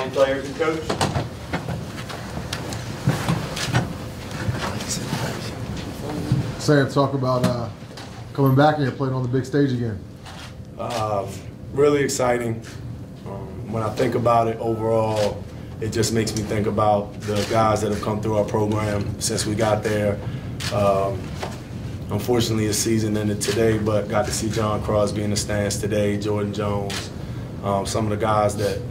Poly players and coach. Sam, talk about coming back here and playing on the big stage again. Really exciting. When I think about it overall, it just makes me think about the guys that have come through our program since we got there. Unfortunately, the season ended today, but got to see John Crosby in the stands today, Jordan Jones, some of the guys that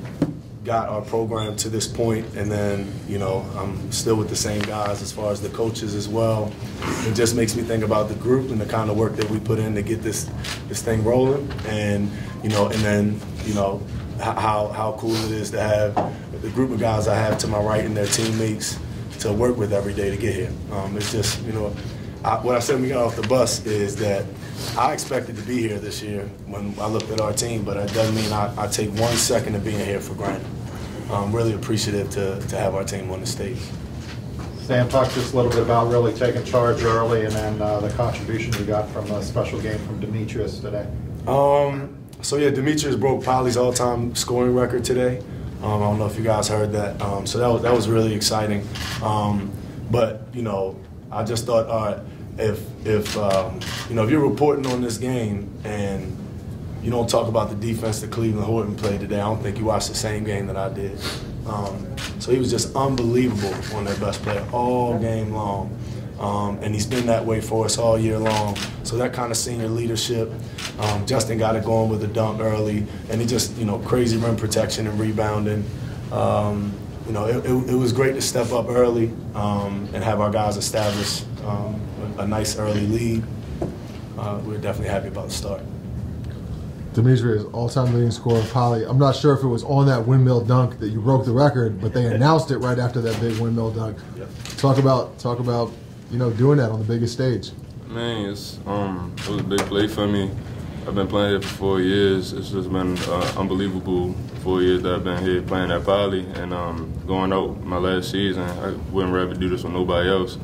got our program to this point, and then, you know, I'm still with the same guys as far as the coaches as well. It just makes me think about the group and the kind of work that we put in to get this thing rolling, and, you know, and then, you know, how cool it is to have the group of guys I have to my right and their teammates to work with every day to get here. It's just, you know, what I said when we got off the bus is that I expected to be here this year when I looked at our team, but it doesn't mean I take 1 second of being here for granted. I'm really appreciative to have our team on the stage. Sam, talk just a little bit about really taking charge early and then the contribution you got from a special game from Demetrius today. So yeah, Demetrius broke Poly's all-time scoring record today. I don't know if you guys heard that. So that was really exciting. But you know, I just thought, all right, if you know, if you're reporting on this game and you don't talk about the defense that Cleveland Horton played today, I don't think you watched the same game that I did. So he was just unbelievable on their best player all game long. And he's been that way for us all year long. So that kind of senior leadership, Justin got it going with a dunk early, and he just, you know, crazy rim protection and rebounding. You know, it was great to step up early and have our guys establish a nice early lead. We're definitely happy about the start. Demetrius, all-time leading scorer of Poly. I'm not sure if it was on that windmill dunk that you broke the record, but they announced it right after that big windmill dunk. Yep. Talk about you know, doing that on the biggest stage. Man, it was a big play for me. I've been playing here for 4 years. It's just been unbelievable 4 years that I've been here playing at Poly, and going out my last season, I wouldn't rather do this with nobody else.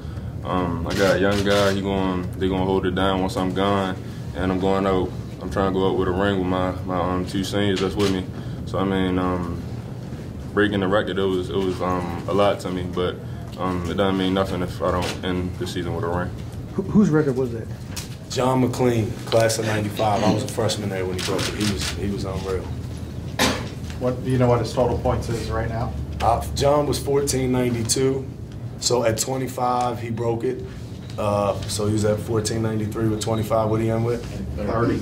I got a young guy. They gonna hold it down once I'm gone, and I'm going out. I'm trying to go out with a ring with my 2 seniors that's with me. So I mean, breaking the record, it was a lot to me, but it doesn't mean nothing if I don't end the season with a ring. Whose record was that? John McLean, class of '95. I was a freshman there when he broke it. He was unreal. What do you know what his total points is right now? John was 1492. So at 25, he broke it. So he was at 1493 with 25. What did he end with? 30.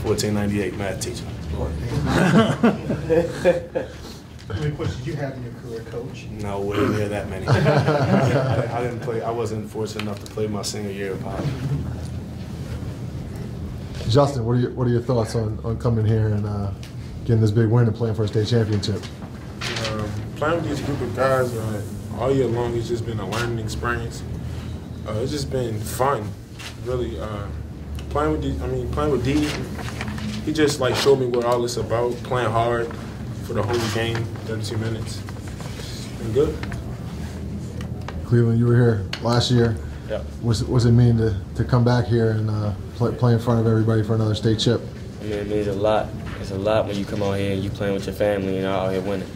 1498, math teacher. How many points did you have in your career, Coach? Nowhere near that many. I didn't play. I wasn't fortunate enough to play my senior year at Poly. Justin, what are your thoughts on coming here and getting this big win and playing for a state championship? Playing with these group of guys all year long has just been a learning experience. It's just been fun, really. Playing with D, he just like showed me what all this about. Playing hard for the whole game, 32 minutes. It's been good. Cleveland, you were here last year. Yeah. What's it mean to come back here and play in front of everybody for another state chip? I mean, it means a lot. It's a lot when you come out here and you playing with your family and you're out here winning.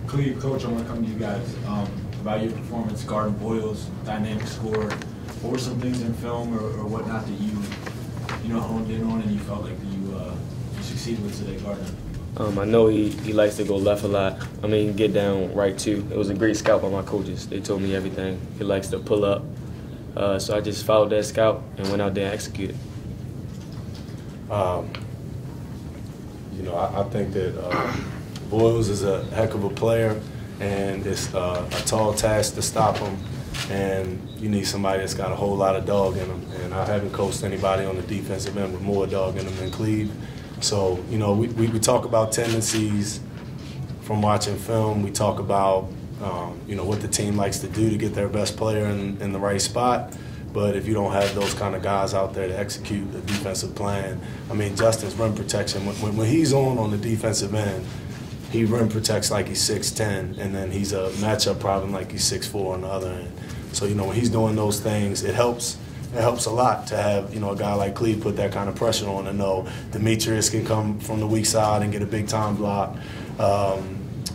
Cleve, Coach, I want to come to you guys about your performance, guarding Boyles, dynamic scorer. What were some things in film or whatnot that you know, honed in on and you felt like you succeeded with today guarding? I know he likes to go left a lot. I mean, get down right too. It was a great scout by my coaches. They told me everything. He likes to pull up. So I just followed that scout and went out there and executed. You know, I think that Boyles is a heck of a player, and it's a tall task to stop him. And you need somebody that's got a whole lot of dog in them. And I haven't coached anybody on the defensive end with more dog in them than Cleve. So, you know, we talk about tendencies from watching film. We talk about, you know, what the team likes to do to get their best player in the right spot. But if you don't have those kind of guys out there to execute the defensive plan, I mean, Justin's rim protection, when he's on the defensive end, he rim protects like he's 6'10", and then he's a matchup problem like he's 6'4" on the other end. So, you know, when he's doing those things, it helps it helps a lot to have, a guy like Cleve put that kind of pressure on, and know Demetrius can come from the weak side and get a big time block.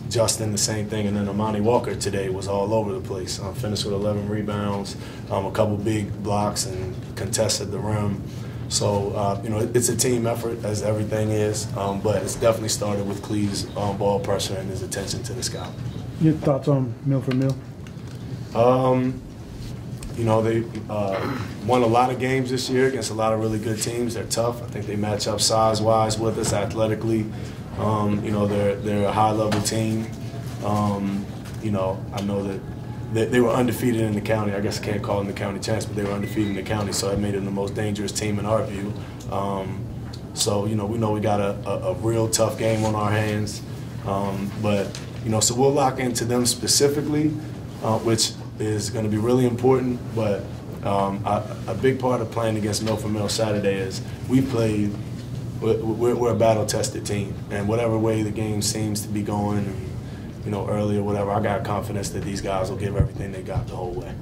Justin, the same thing, and then Amani Walker today was all over the place. Finished with 11 rebounds, a couple big blocks, and contested the rim. So, it's a team effort, as everything is, but it's definitely started with Cleve's ball pressure and his attention to the scout. Your thoughts on Mill for Mill? They won a lot of games this year against a lot of really good teams. They're tough. I think they match up size-wise with us, athletically. They're a high-level team. I know that they were undefeated in the county. I guess I can't call them the county champs, but they were undefeated in the county, so that made them the most dangerous team in our view. So we know we got a real tough game on our hands. So we'll lock into them specifically, which is going to be really important. But a big part of playing against Mill for Mill Saturday is we're a battle-tested team, and whatever way the game seems to be going, early or whatever, I got confidence that these guys will give everything they got the whole way.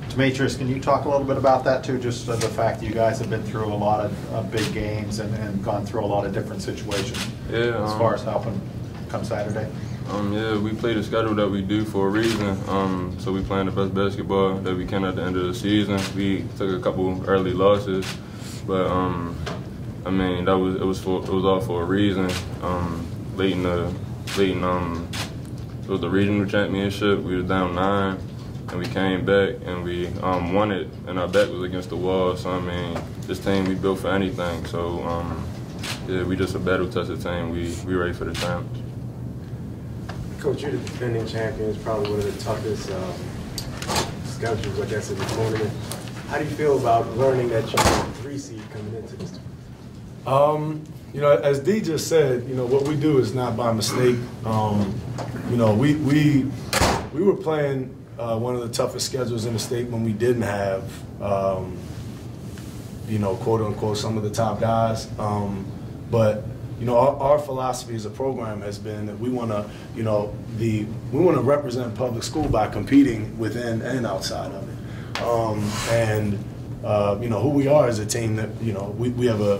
Demetrius, can you talk a little bit about that too? Just the fact that you guys have been through a lot of big games and gone through a lot of different situations. Yeah. As far as helping come Saturday. We play the schedule that we do for a reason. So we playing the best basketball that we can at the end of the season. We took a couple early losses, but it was all for a reason. It was the regional championship. We was down 9, and we came back and we won it. And our back was against the wall. So this team we built for anything. So we just a battle-tested team. We ready for the challenge. Coach, you're the defending champions, probably one of the toughest schedules, I guess, in the tournament. How do you feel about learning that you're a 3 seed coming into this tournament? As D just said, what we do is not by mistake. We were playing one of the toughest schedules in the state when we didn't have, quote unquote, some of the top guys. But our philosophy as a program has been that we want to represent public school by competing within and outside of it. Who we are as a team, that we have a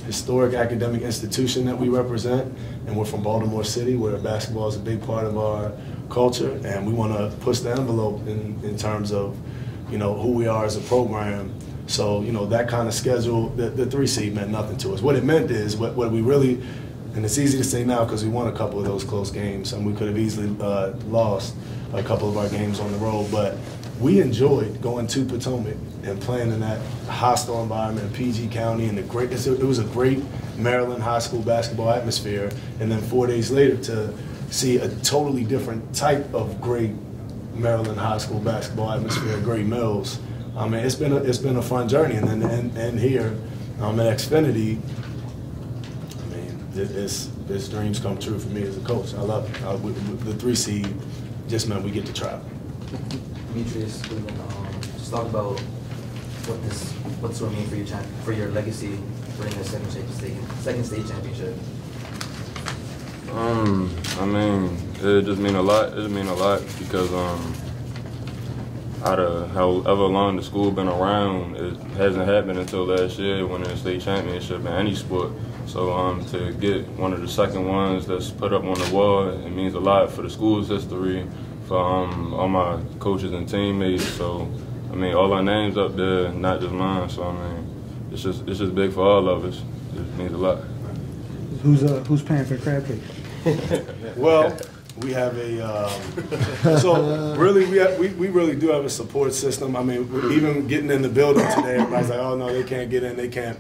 historic academic institution that we represent, and we're from Baltimore City, where basketball is a big part of our culture, and we want to push the envelope in terms of who we are as a program. So that kind of schedule, the 3 seed meant nothing to us. What it meant is what we really, and it's easy to say now because we won a couple of those close games, and we could have easily lost a couple of our games on the road, but we enjoyed going to Potomac and playing in that hostile environment in PG County, and it was a great Maryland high school basketball atmosphere. And then 4 days later to see a totally different type of great Maryland high school basketball atmosphere at Great Mills. It's been a fun journey, and then here at Xfinity, this dreams come true for me as a coach. I love it. The 3 seed just meant we get to travel. Demetrius, just talk about what this will mean for your legacy, winning a second state championship. It just mean a lot. It mean a lot because out of however long the school been around, it hasn't happened until last year winning a state championship in any sport. So to get one of the second ones that's put up on the wall, it means a lot for the school's history, for all my coaches and teammates. So all our names up there, not just mine. So it's just big for all of us. It means a lot. Who's paying for crab cake? Well, we have so really we really do have a support system. Even getting in the building today, everybody's like, oh no, they can't get in, they can't.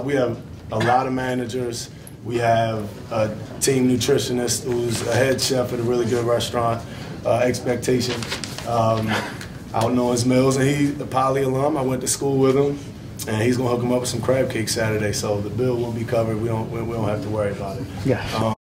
We have a lot of managers. We have a team nutritionist who's a head chef at a really good restaurant, Expectation, out in Owens Mills, and he's a Poly alum. I went to school with him, and he's gonna hook him up with some crab cake Saturday. So the bill will be covered. We don't have to worry about it. Yeah.